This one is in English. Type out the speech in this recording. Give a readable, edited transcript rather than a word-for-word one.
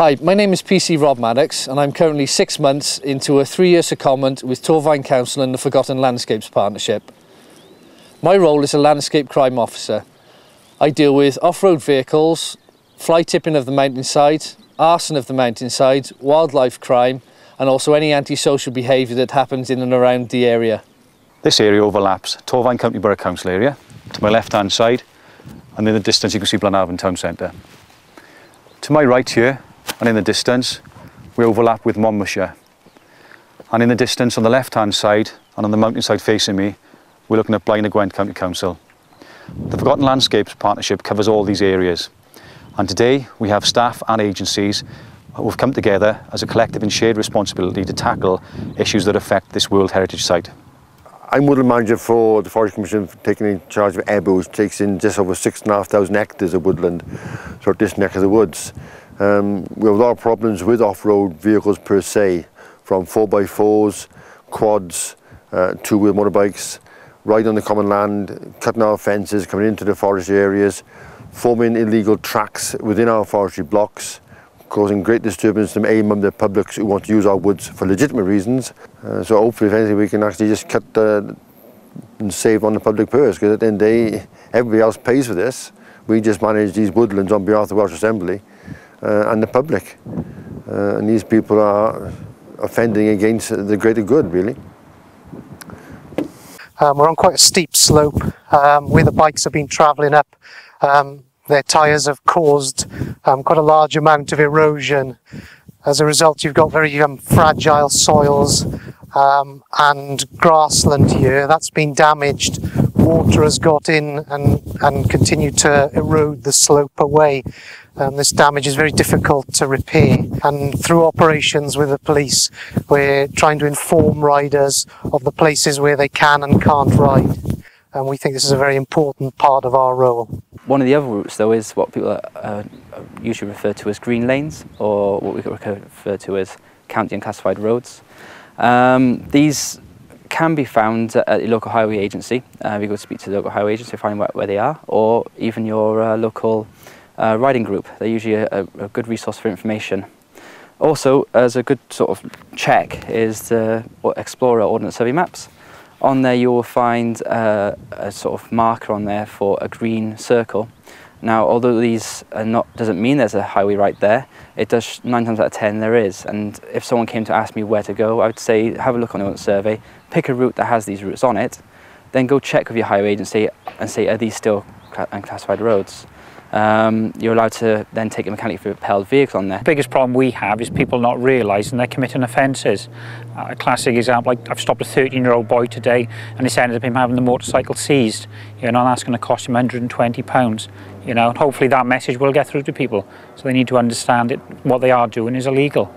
Hi, my name is PC Rob Maddox and I'm currently 6 months into a 3-year secondment with Torfaen Council and the Forgotten Landscapes Partnership. My role is a landscape crime officer. I deal with off-road vehicles, fly tipping of the mountainside, arson of the mountainside, wildlife crime and also any antisocial behaviour that happens in and around the area. This area overlaps Torfaen County Borough Council area to my left hand side, and in the distance you can see Blanavon Town Centre. To my right here and in the distance we overlap with Monmouthshire, and in the distance on the left hand side and on the mountainside facing me we're looking at Blaenau Gwent County Council. The Forgotten Landscapes Partnership covers all these areas, and today we have staff and agencies who have come together as a collective and shared responsibility to tackle issues that affect this World Heritage Site. I'm woodland manager for the Forest Commission, taking in charge of EBU, which takes in just over 6,500 hectares of woodland throughout this neck of the woods. We have a lot of problems with off-road vehicles per se, from 4x4s, quads, two-wheel motorbikes, riding on the common land, cutting our fences, coming into the forest areas, forming illegal tracks within our forestry blocks, causing great disturbance to the public who want to use our woods for legitimate reasons. So hopefully, if anything, we can actually just cut and save on the public purse, because at the end of the day, everybody else pays for this. We just manage these woodlands on behalf of the Welsh Assembly and the public. And these people are offending against the greater good, really. We're on quite a steep slope where the bikes have been travelling up. Their tyres have caused quite a large amount of erosion. As a result, you've got very fragile soils and grassland here. That's been damaged. Water has got in and continued to erode the slope away. This damage is very difficult to repair, and through operations with the police we're trying to inform riders of the places where they can and can't ride, and we think this is a very important part of our role. One of the other routes though is what people usually refer to as green lanes, or what we refer to as county unclassified roads. These can be found at your local highway agency. You go speak to the local highway agency to find where they are, or even your local riding group. They're usually a good resource for information. Also, as a good sort of check is the Explorer Ordnance Survey maps. On there you will find a sort of marker on there for a green circle. Now, although these are doesn't mean there's a highway right there, it does 9 times out of 10 there is. And if someone came to ask me where to go, I would say have a look on the Ordnance Survey, pick a route that has these routes on it, then go check with your highway agency and say, are these still unclassified roads? You're allowed to then take a mechanically propelled vehicle on there. The biggest problem we have is people not realising they're committing offences. A classic example, like I've stopped a 13-year-old boy today and it's ended up him having the motorcycle seized. You know, and that's going to cost him £120. You know, and hopefully that message will get through to people, so they need to understand what they are doing is illegal.